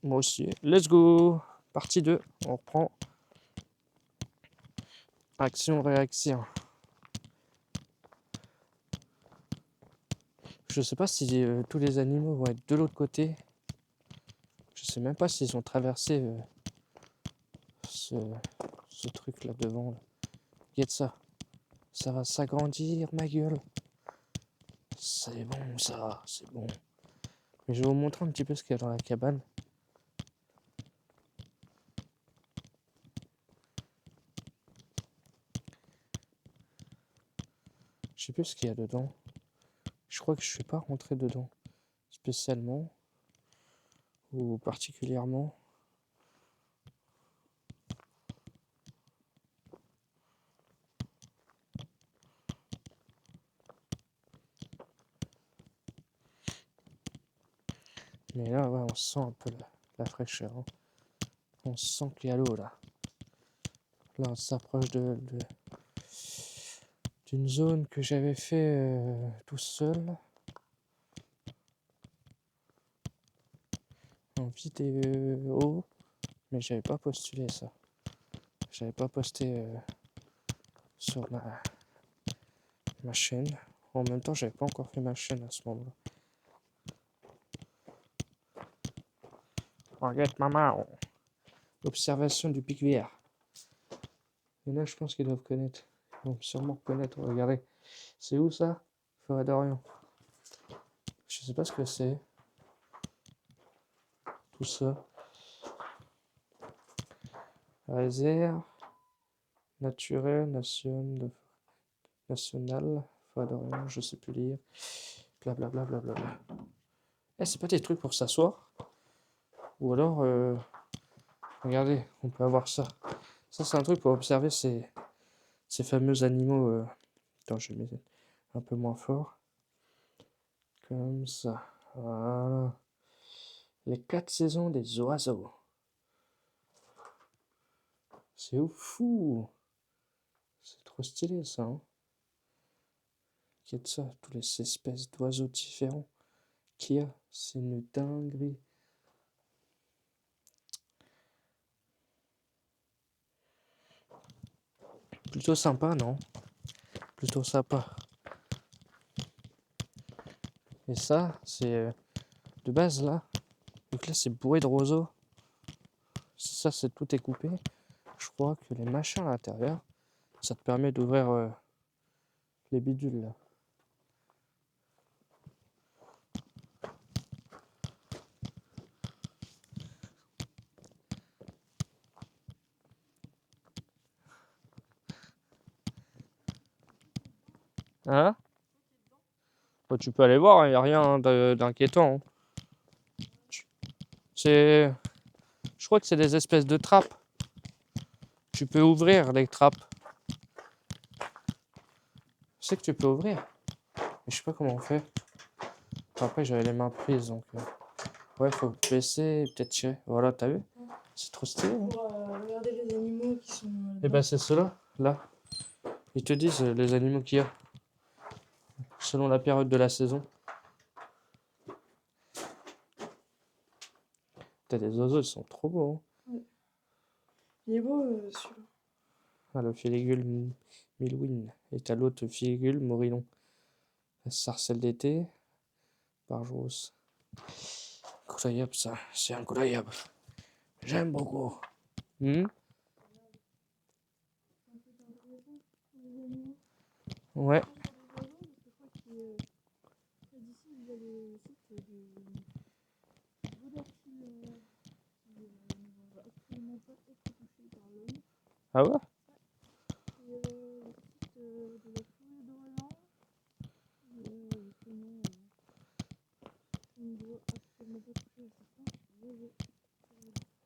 Moi aussi. Let's go. Partie 2. On reprend. Action-réaction. Je sais pas si tous les animaux vont être de l'autre côté. Je sais même pas s'ils ont traversé ce truc là devant. Là. Regarde ça. Ça va s'agrandir, ma gueule. C'est bon ça, c'est bon. Mais je vais vous montrer un petit peu ce qu'il y a dans la cabane. Je sais plus ce qu'il y a dedans. Je crois que je ne suis pas rentré dedans spécialement ou particulièrement. Mais là, ouais, on sent un peu la fraîcheur. Hein. On sent qu'il y a l'eau là. Là, on s'approche d'une zone que j'avais fait tout seul. En vidéo. Mais j'avais pas postulé ça. J'avais pas posté sur ma chaîne. En même temps, j'avais pas encore fait ma chaîne à ce moment-là. Regarde maman. Observation du pic vert. Il y en a, je pense qu'ils doivent connaître. Ils vont sûrement reconnaître. Regardez. C'est où ça? Forêt d'Orient. Je sais pas ce que c'est. Tout ça. Réserve naturelle, nationale. Forêt d'Orient, je sais plus lire. Blablabla. Blablabla. Eh, c'est pas des trucs pour s'asseoir? Ou alors, regardez, on peut avoir ça. Ça, c'est un truc pour observer ces fameux animaux. Attends, je vais mettre un peu moins fort. Comme ça. Voilà. Les 4 saisons des oiseaux. C'est fou. C'est trop stylé ça. Hein. Regarde ça, toutes les espèces d'oiseaux différents qu'il y a. C'est une dinguerie. Plutôt sympa, non? Plutôt sympa. Et ça, c'est de base là. Donc là, c'est bourré de roseaux. Ça, c'est tout est coupé. Je crois que les machins à l'intérieur, ça te permet d'ouvrir les bidules là. Hein? Bah, tu peux aller voir, il n'y a rien d'inquiétant. Hein. C'est... Je crois que c'est des espèces de trappes. Tu peux ouvrir les trappes. Je sais que tu peux ouvrir. Mais je sais pas comment on fait. Après, j'avais les mains prises, donc... Ouais, faut baisser et peut-être tirer. Voilà, t'as vu? C'est trop stylé. Hein. Pour regarder les animaux qui sont... Et ben c'est ceux-là, là. Ils te disent les animaux qu'il y a. Selon la période de la saison. T'as des oiseaux, ils sont trop beaux. Hein. Ouais. Il est beau, celui-là. Ah, le filigule milouine. Et t'as l'autre filigule morillon. La sarcelle d'été. Barge rousse. Incroyable ça, c'est incroyable. J'aime beaucoup. Ouais. Ah ouais?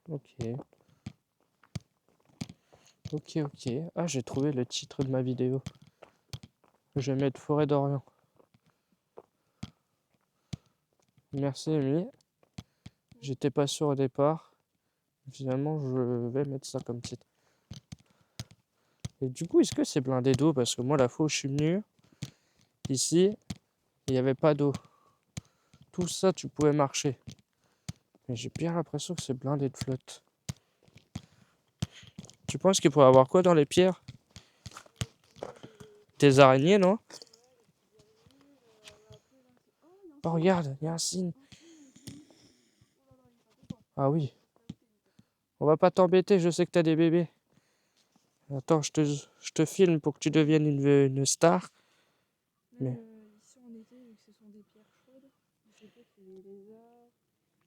Ok. Ok, ok. Ah, j'ai trouvé le titre de ma vidéo. Je vais mettre Forêt d'Orient. Merci, Amy. J'étais pas sûr au départ. Finalement, je vais mettre ça comme titre. Et du coup, est-ce que c'est blindé d'eau? Parce que moi, la fois où je suis venu, ici, il n'y avait pas d'eau. Tout ça, tu pouvais marcher. Mais j'ai bien l'impression que c'est blindé de flotte. Tu penses qu'il pourrait y avoir quoi dans les pierres? Des araignées, non? Oh, regarde, il y a un signe. Ah oui. On va pas t'embêter, je sais que t'as des bébés. Attends, je te filme pour que tu deviennes une star. Même ici en été, vu que ce sont des pierres chaudes, il se peut qu'il y ait des lézards,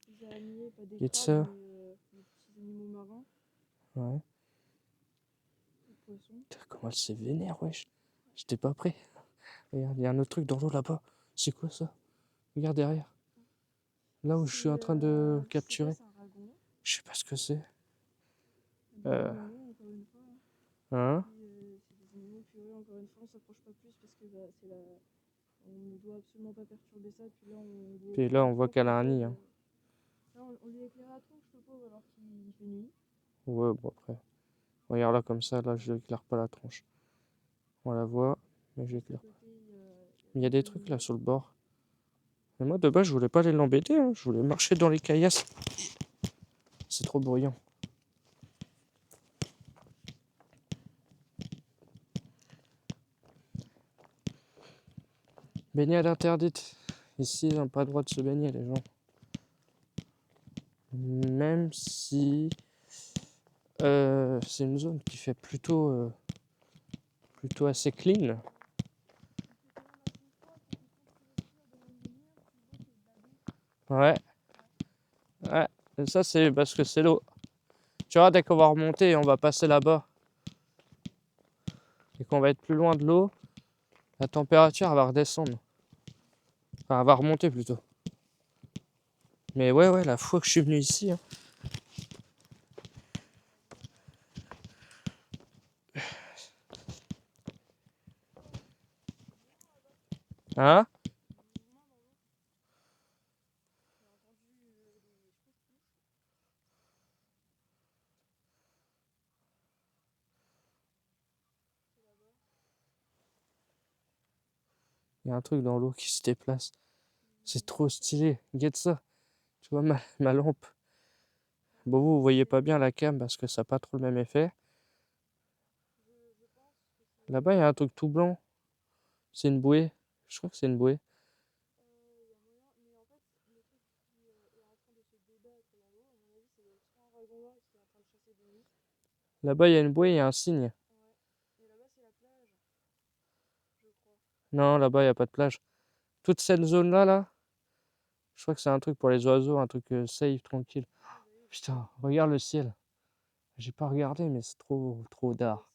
des araignées, pas des Et crabes, ça. mais des petits animaux marins, Ouais. des poissons. Putain, comment elle s'est vénère, wesh. J'étais pas prêt. Regarde, il y a un autre truc dans l'eau là-bas. C'est quoi ça? Regarde derrière. Là où je suis en train de capturer. C'est un dragon. Je sais pas ce que c'est. Des animaux, encore une fois. Hein? C'est des animaux curieux, encore une fois, on s'approche pas plus parce que c'est la... on ne doit absolument pas perturber ça. Puis là, on voit qu'elle a un nid. Hein. Là, on lui éclaire la tronche, le pauvre, alors qu'il fait nuit. Ouais, bon après. Regarde là comme ça, là je n'éclaire pas la tronche. On la voit, mais je l'éclaire pas. Il y a des trucs là sur le bord. Mais moi de base je voulais pas aller l'embêter, hein. Je voulais marcher dans les caillasses. C'est trop bruyant. Baignade interdite. Ici ils n'ont pas le droit de se baigner les gens. Même si c'est une zone qui fait plutôt assez clean. Ouais. Ouais. Et ça c'est parce que c'est l'eau. Tu vois, dès qu'on va remonter, on va passer là-bas. Et qu'on va être plus loin de l'eau, la température elle va redescendre. Enfin, elle va remonter plutôt. Mais ouais, la fois que je suis venu ici. Hein. Hein? Il y a un truc dans l'eau qui se déplace. C'est trop stylé. Regarde ça. Tu vois ma lampe. Bon, vous voyez pas bien la cam parce que ça n'a pas trop le même effet. Là-bas, il y a un truc tout blanc. C'est une bouée. Je crois que c'est une bouée. Là-bas, il y a une bouée, il y a un cygne. Non, là-bas, il n'y a pas de plage. Toute cette zone-là, là, je crois que c'est un truc pour les oiseaux, un truc safe, tranquille. Putain, regarde le ciel. J'ai pas regardé, mais c'est trop d'art.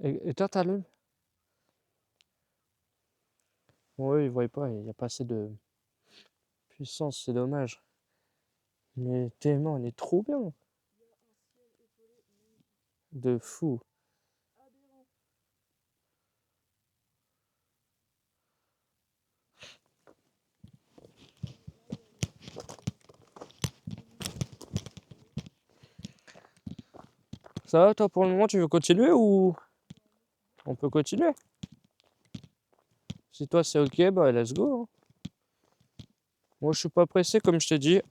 Et toi, t'allumes? Bon, eux, ils voient pas, il n'y a pas assez de puissance, c'est dommage. Mais tellement, on est trop bien. De fou. Ça va, toi, pour le moment, tu veux continuer ou on peut continuer? Si toi, c'est ok, bah let's go. Hein. Moi, je suis pas pressé, comme je t'ai dit.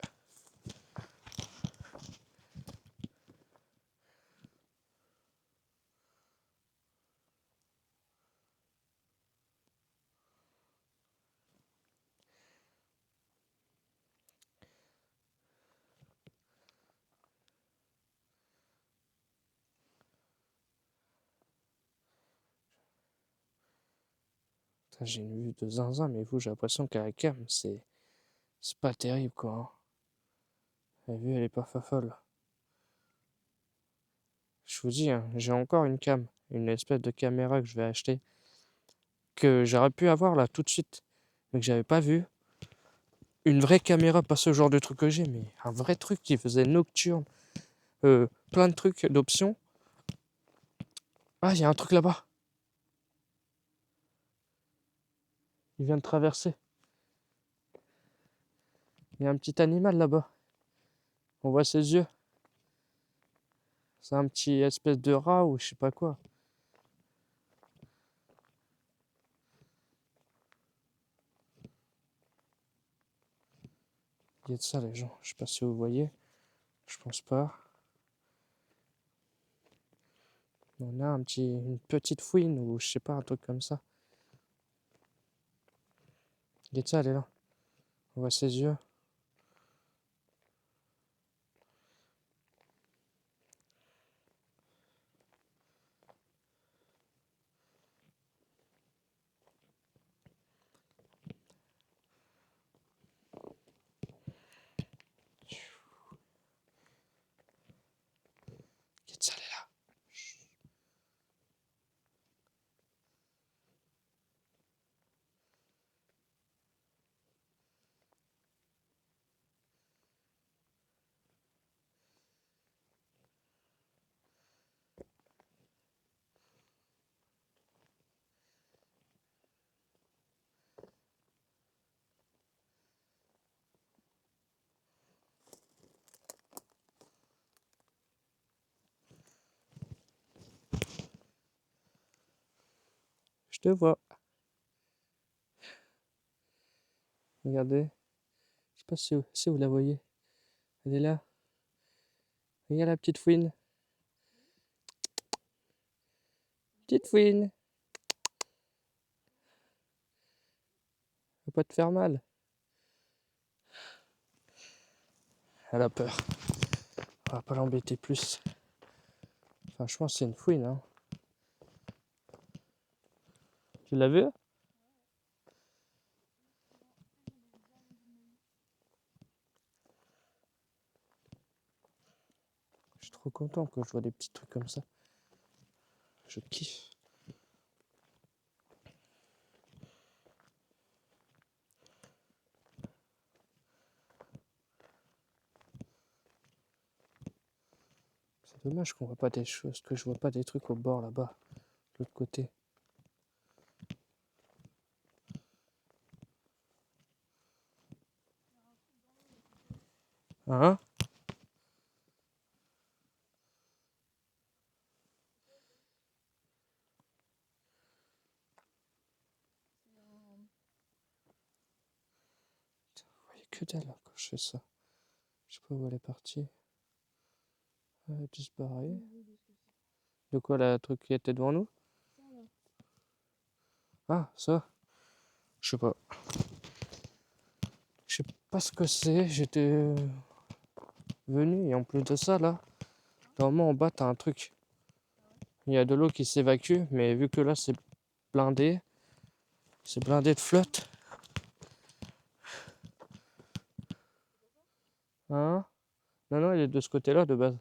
J'ai une vue de zinzin, mais vous, j'ai l'impression qu'à la cam, c'est pas terrible, quoi. Hein. La vue, elle est pas folle. Je vous dis, hein, j'ai encore une cam, une espèce de caméra que je vais acheter, que j'aurais pu avoir là tout de suite, mais que j'avais pas vu. Une vraie caméra, pas ce genre de truc que j'ai, mais un vrai truc qui faisait nocturne, plein de trucs, d'options. Ah, il y a un truc là-bas. Il vient de traverser. Il y a un petit animal là-bas. On voit ses yeux. C'est un petit espèce de rat ou je sais pas quoi. Il y a de ça, les gens. Je sais pas si vous voyez. Je pense pas. On a une petite fouine ou je sais pas, un truc comme ça. Il y a de ça, elle est là. On voit ses yeux. Il y a de ça, elle est là. Je te vois. Regardez. Je sais pas si vous la voyez. Elle est là. Regarde la petite fouine. Petite fouine. Va pas te faire mal. Elle a peur. On va pas l'embêter plus. Enfin, je pense que c'est une fouine. Hein. Tu l'as vu? Je suis trop content quand je vois des petits trucs comme ça. Je kiffe. C'est dommage qu'on voit pas des choses, que je vois pas des trucs au bord là-bas, de l'autre côté. Hein? Vous voyez que dalle quand je fais ça. Je sais pas où elle est partie. Elle a disparu. De quoi la truc qui était devant nous? Ah, ça? Je sais pas. Je sais pas ce que c'est. J'étais venu et en plus de ça là, normalement en bas t'as un truc. Il y a de l'eau qui s'évacue, mais vu que là c'est blindé de flotte. Hein? Non, non, il est de ce côté-là de base.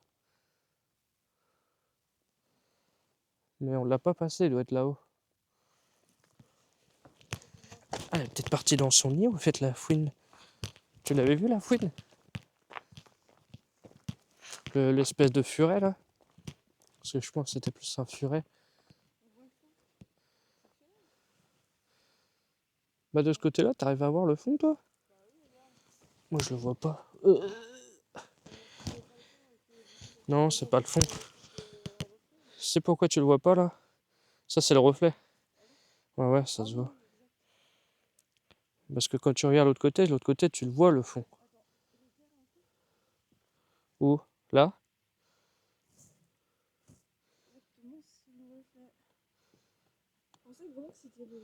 Mais on l'a pas passé, il doit être là-haut. Ah, elle est peut-être partie dans son nid ou fait la fouine. Tu l'avais vu la fouine? L'espèce de furet là? Parce que je pense que c'était plus un furet. Bah de ce côté-là, t'arrives à voir le fond toi? Moi je le vois pas. Non, c'est pas le fond. C'est pourquoi tu le vois pas là? Ça c'est le reflet. Ouais, ouais, ça se voit. Parce que quand tu regardes de l'autre côté, tu le vois le fond. Où? Là? Exactement, c'est le reflet. Je pensais vraiment que c'était le.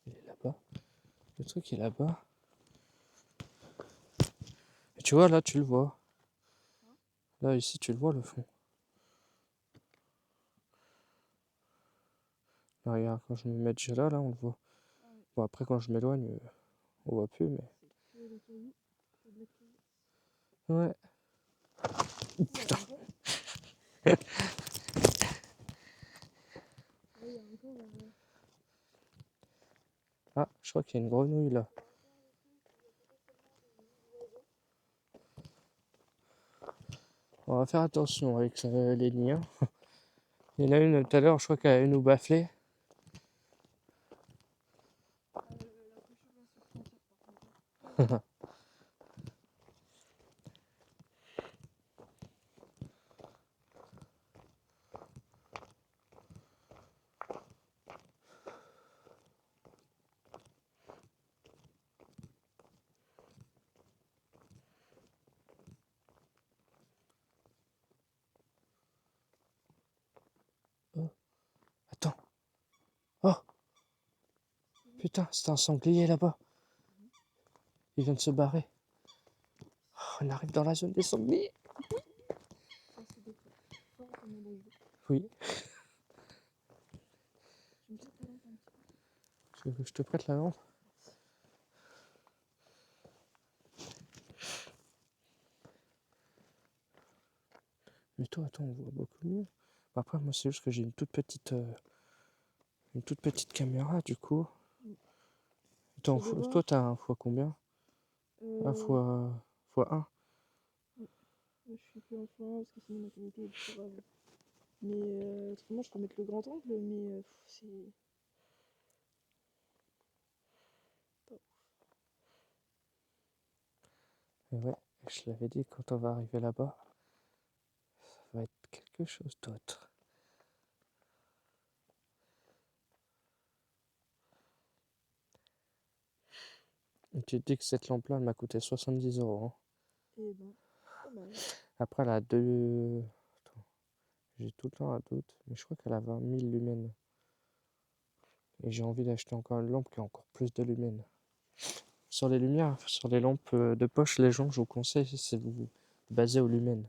Il est là-bas. Le truc est là-bas. Et tu vois là, tu le vois. Là, ici, tu le vois le fond. Là, regarde, quand je me mets déjà là, on le voit. Bon, après, quand je m'éloigne, on voit plus, mais. C'est que les cailloux. C'est de la cailloux. Ouais. Putain. Là, il y a encore. Ah, je crois qu'il y a une grenouille là. On va faire attention avec les nids. Hein. Il y en a une tout à l'heure, je crois qu'elle allait nous bafler. La cochonne va se frontir par contre. Putain, c'était un sanglier là-bas. Il vient de se barrer. Oh, on arrive dans la zone des sangliers. Ça, c'est des trucs fortement dangereux. Oui, Tu me prêtes ta lampe un petit peu? je te prête la lampe. Mais toi, attends, on voit beaucoup mieux. Après, moi, c'est juste que j'ai une toute petite caméra, du coup. Attends, C'est devant. toi, t'as un fois combien? Un Euh, fois 1. je suis plus en France parce que sinon ma qualité est plus grave. Mais autrement, je peux mettre le grand angle, mais c'est pas ouf. Et ouais, je l'avais dit, quand on va arriver là-bas, ça va être quelque chose d'autre. Et tu te dis que cette lampe-là, elle m'a coûté 70 €. Hein. Et ben, pas mal. Après, elle a deux... Attends, j'ai tout le temps un doute, mais je crois qu'elle a 20 000 lumens. Et j'ai envie d'acheter encore une lampe qui a encore plus de lumens. Sur les lumières, sur les lampes de poche, les gens, je vous conseille, c'est de vous baser au lumen.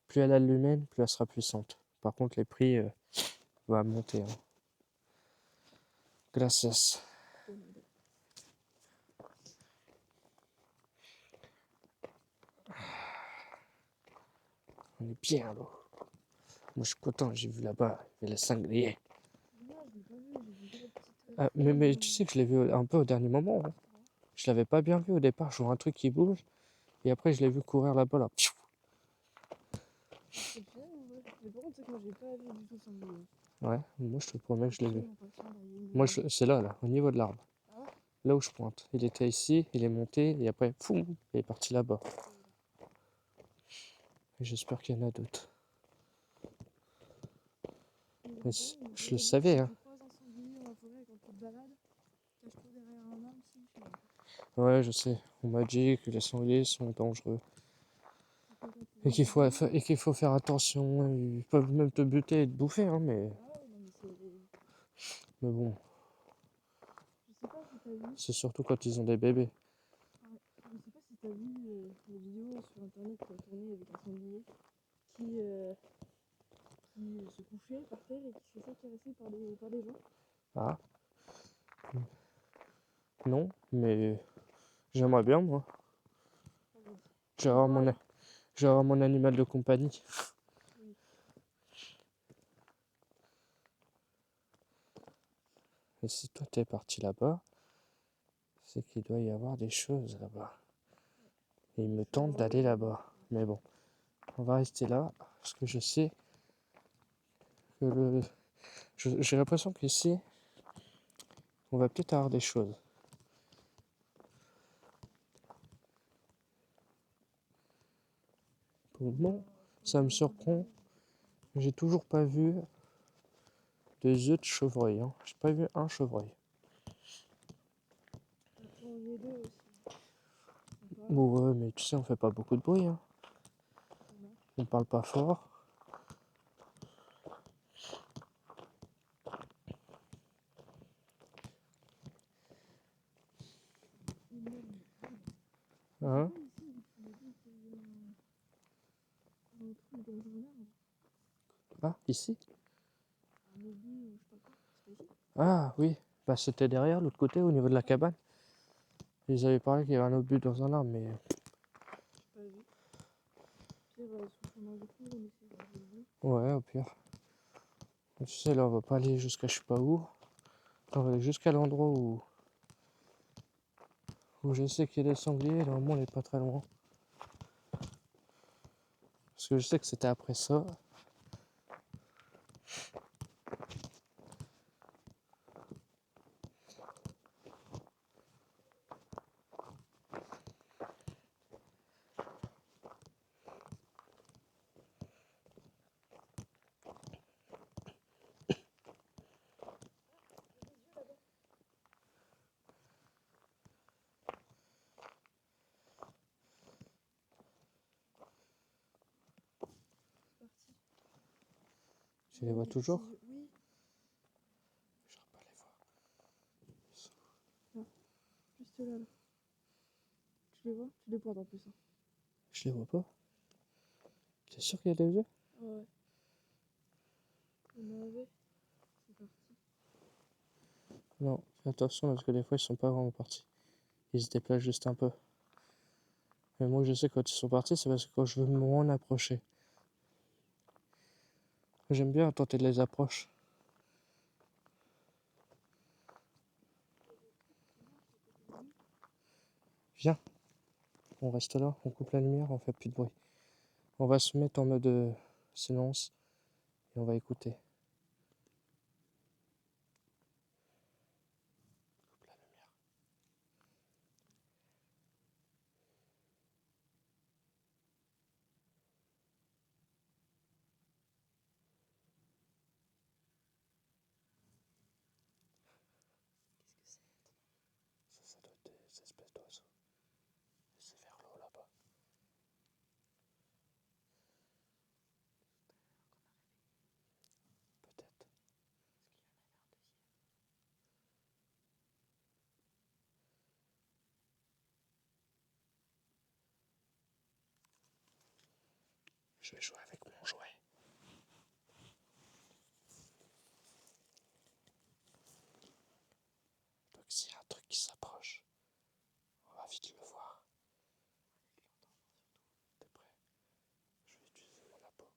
Plus elle a de lumen, plus elle sera puissante. Par contre, les prix vont monter. Hein. Gracias. Bon, bon. On est bien là. Moi, je suis content, j'ai vu là-bas, il y avait le sanglier. Non, je l'ai pas vu, j'ai vu que la petite. Ah, mais tu sais que je l'ai vu un peu au dernier moment. Hein. Je l'avais pas bien vu au départ, je vois un truc qui bouge. Et après, je l'ai vu courir là-bas, là. C'est bien en vrai. Mais par contre, c'est que moi j'ai pas vu du tout le sanglier. Ouais, moi, je te promets que je l'ai vu. Absolument pas le sang derrière Moi, une- c'est là, au niveau de l'arbre. Ah ouais? Là où je pointe. Il était ici, il est monté, et après, foum, il est parti là-bas. Et j'espère qu'il y en a d'autres. Mais Mais bon, il je le faudrait dire que savais, si hein. tu croises un sanglier dans la forêt quand tu te balades, cache-toi derrière un arbre si je sais pas. Ouais, je sais. On m'a dit que les sangliers sont dangereux. Et que quand tu Et vois des gens. qu'il faut faire attention. Ils peuvent même te buter et te bouffer, hein, Ah ouais, non mais c'est. mais bon, Je sais pas si t'as vu. c'est surtout quand ils ont des bébés. Ouais. Je sais pas si t'as vu les vidéos sur internet qui ont tourné avec un sanglier qui, euh, qui se couchait par terre et qui se faisait caresser par des gens. Ah, non, mais j'aimerais bien, moi. Ah, vas-y. J'ai Et avoir toi là? j'ai avoir mon animal de compagnie. Oui. Et si toi t'es parti là-bas, c'est qu'il doit y avoir des choses là-bas. Et il me Je suis tente vraiment d'aller désolée. là-bas. Mais bon, on va rester là, parce que je sais que le... J'ai l'impression qu'ici, on va peut-être avoir des choses. Pour le moment, ça me surprend. J'ai toujours pas vu de œufs de chevreuil. Hein. J'ai pas vu un chevreuil. T'as plongé d'eux aussi. Sympa. Bon, ouais, mais tu sais, on fait pas beaucoup de bruit. Hein. Ça marche. On parle pas fort. Énorme. C'est Hein. quoi ici où tu m'as dit qu'il y avait un truc dans un arbre? Ah, ici? Un obus ou je sais pas quoi? C'est pas ici? Ah, oui. Bah, c'était derrière, l'autre côté, au niveau de la cabane. Ils avaient parlé qu'il y avait un obus dans un arbre, mais... J'ai pas vu. Pire, sous le chemin du retour, on essaie de voir le. Ouais, au pire. Tu sais, là, on va pas aller jusqu'à je sais pas où. On va aller jusqu'à l'endroit où je sais qu'il y a des sangliers. Normalement, on est pas très loin. Parce que je sais que c'était après ça. C'est parti. Tu les vois Des toujours? petits- Oui. Je ne pas les voir. ceux-là, là. Tu les vois? Tu les pointes en plus. Hein. Je les vois pas. T'es sûr qu'il y a des œufs? Ouais. On avait. C'est parti. Non, fais attention parce que des fois ils sont pas vraiment partis. Ils se déplacent juste un peu. Mais moi je sais quand ils sont partis, c'est parce que quand je veux m'en approcher. J'aime bien tenter de les approches. Viens, on reste là, on coupe la lumière, on fait plus de bruit. On va se mettre en mode silence et on va écouter. Coupe la lumière. Ça doit être des espèces d'oiseaux. C'est vers l'eau là-bas. Peut-être. Je vais jouer avec mon jouet. Donc s'il y a un truc qui s'approche, on va vite le voir. T'es prêt? Je vais utiliser mon appât.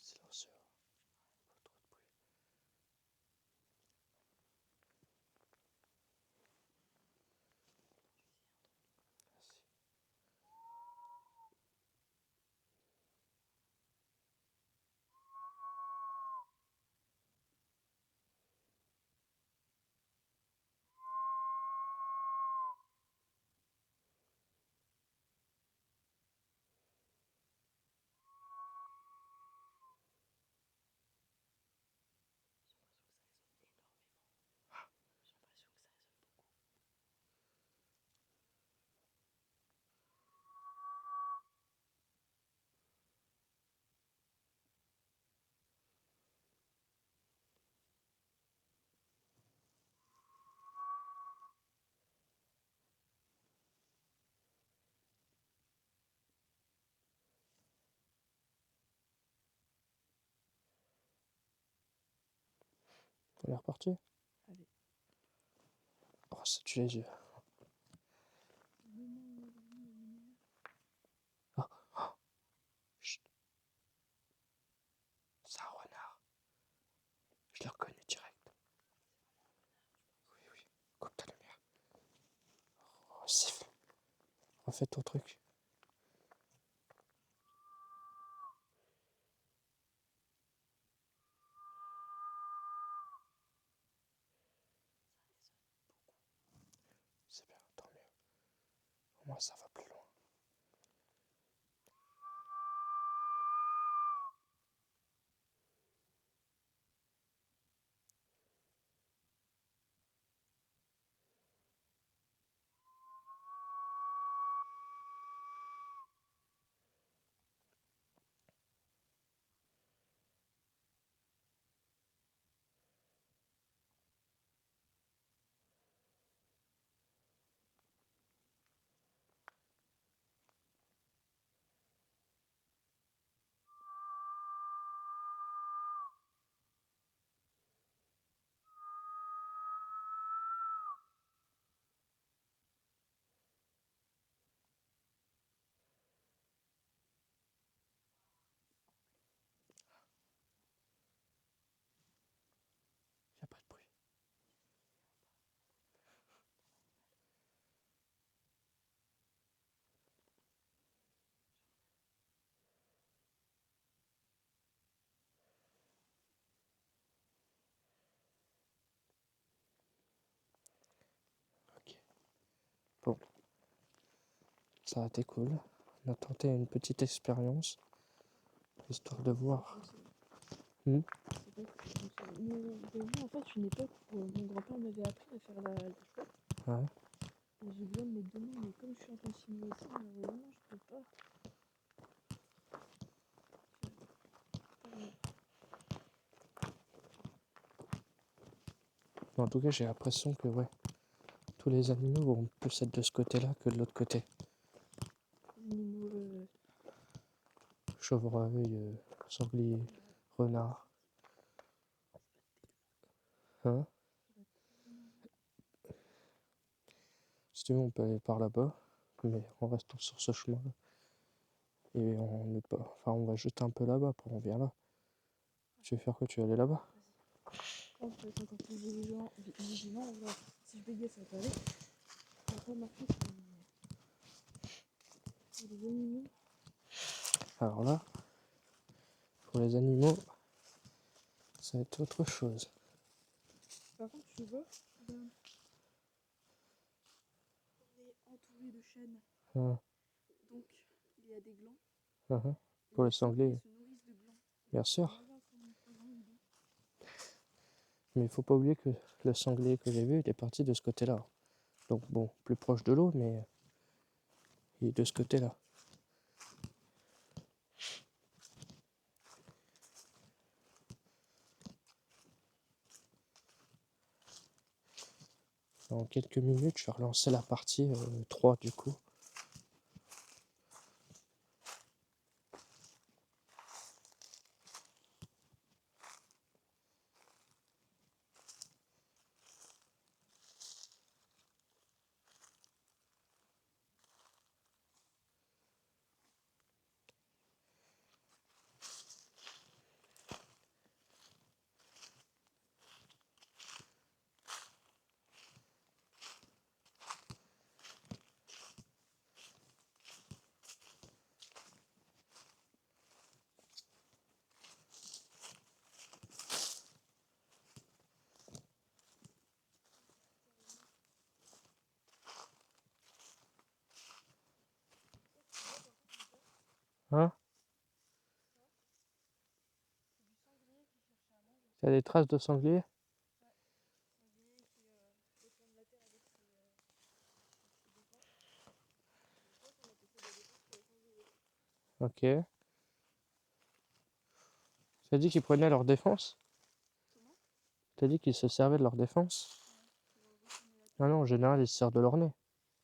C'est silencieux. Pas trop de bruit. Merci. On est reparti? Allez. Oh, ça tue les yeux. Ah, ah, chut. C'est un renard. Je l'ai reconnu direct. Oui, oui. Coupe ta lumière. Oh, siffle. Refais ton truc. C'est bien, tant mieux. Au moins ça va plus loin. Ça a été cool. On a tenté une petite expérience, histoire de voir. Hmm. C'est vrai que ça fonctionne. Mais j'ai vu en fait une époque où mon grand-père m'avait appris à faire la flotte. Ouais. Et j'ai besoin de mes deux mains, mais comme je suis en train de filmer aussi, malheureusement, je peux pas. En tout cas, j'ai l'impression que ouais, tous les animaux vont plus être de ce côté-là que de l'autre côté. Les animaux, Chevreuil, sanglier, renard. Hein? Si tu veux, on peut aller par là-bas, mais en restant sur ce chemin-là. Et on n'est pas. Enfin, on va jeter un peu là-bas pour on vient là. Tu veux faire quoi? Tu veux aller là-bas? on peut être encore plus vigilant. On va, si je bégaye, ça va pas aller. On va pas marcher sur les animaux. Alors là, pour les animaux, ça va être autre chose. Par contre, tu vois, regarde, on est entouré de chênes. Ah, Donc, il y a des glands. ah, ah. Et Pour les les sangliers, se nourrissent de glands. bien Ils sûr. mangent ensemble, pas grand idée. Mais il faut pas oublier que le sanglier que j'ai vu, il est parti de ce côté-là. Donc bon, plus proche de l'eau, mais il est de ce côté-là. Dans quelques minutes, je vais relancer la partie 3 du coup. Hein? C'est du sanglier qui cherchait à manger. Il y a des traces de sanglier? Ouais, sanglier qui retourne la terre avec ses défenses. Je pense qu'on appelle ça des défenses pour les sangliers. Ok. T'as dit qu'ils prenaient leur défense? Comment? T'as dit qu'ils se servaient de leur défense? Ouais, pour retourner la terre. Ah non, en général, ils se servent de leur nez,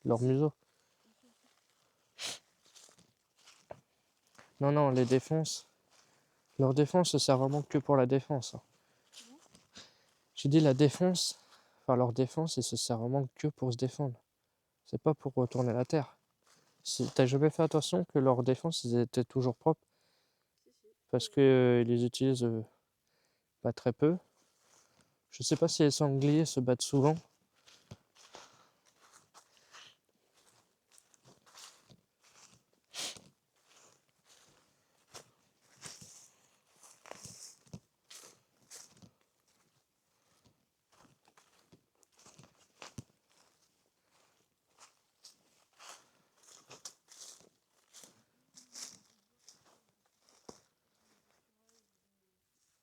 de leur museau. Aussi, aussi. Non, non, les défenses. Leur défense se sert vraiment que pour la défense. Comment? J'ai dit la défense. Enfin, leur défense, ils se servent vraiment que pour se défendre. C'est pas pour retourner la terre. T'as jamais fait attention que leur défense, ils étaient toujours propres Si, si. parce que ils les utilisent pas très peu. Je sais pas si les sangliers se battent souvent.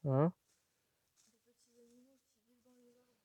Hein? Des petits animaux qui vivent dans les arbres.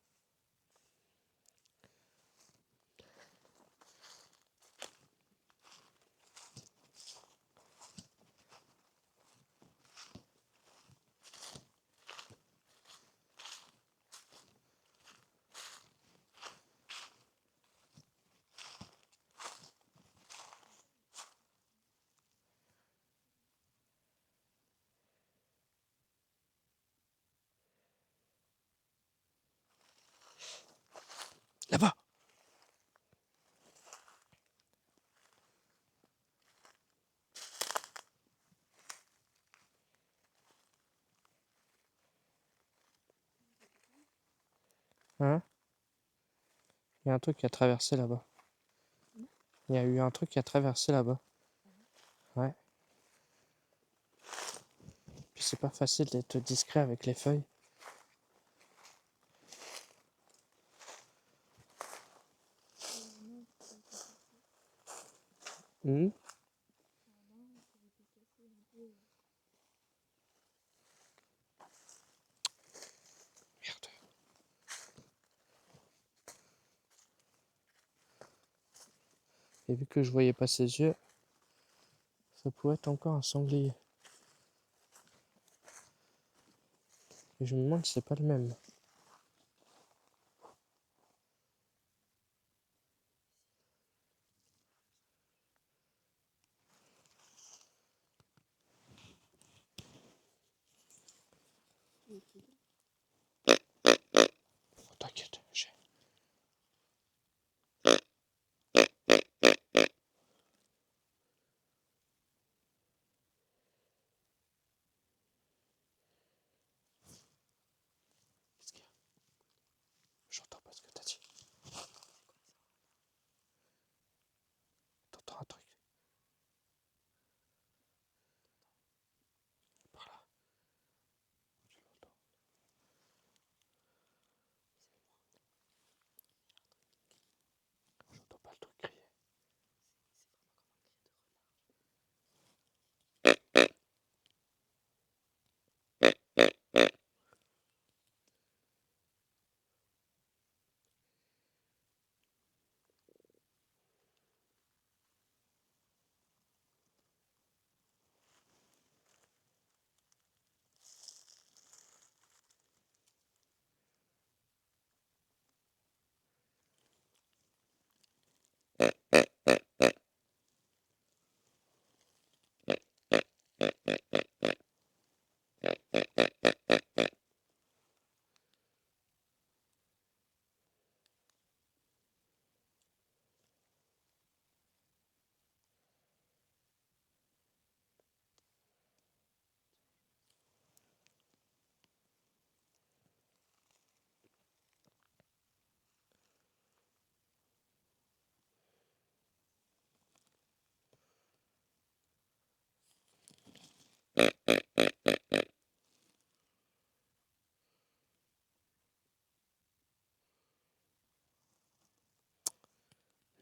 Là-bas! Hein? Il y a un truc qui a traversé là-bas. Comment? Il y a eu un truc qui a traversé là-bas. Ah bon? Ouais. Puis c'est pas facile d'être discret avec les feuilles. Non, c'est pas comme ça. Hmm. Apparemment, ça avait été cassé un peu. Merde. Et vu que je voyais pas ses yeux, ça pourrait être encore un sanglier. Et je me demande si c'est pas le même. Il est très bien. Oh, t'inquiète, j'ai. Qu'est-ce qu'il y a? J'entends pas ce que t'as dit. T'entends un truc? Par là. Je l'entends. J'entends pas le truc crier.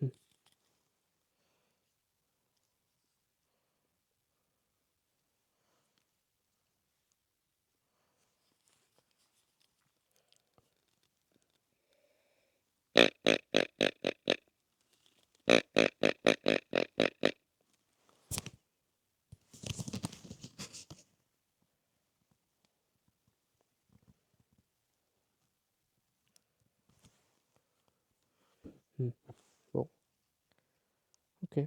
Hmm. Hmm. Bon, ok.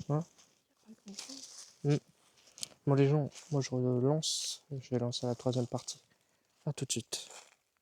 Hein? Il n'y a pas grand-chose. Hmm. Bon les gens, moi je relance. Je vais lancer la troisième partie. À tout de suite.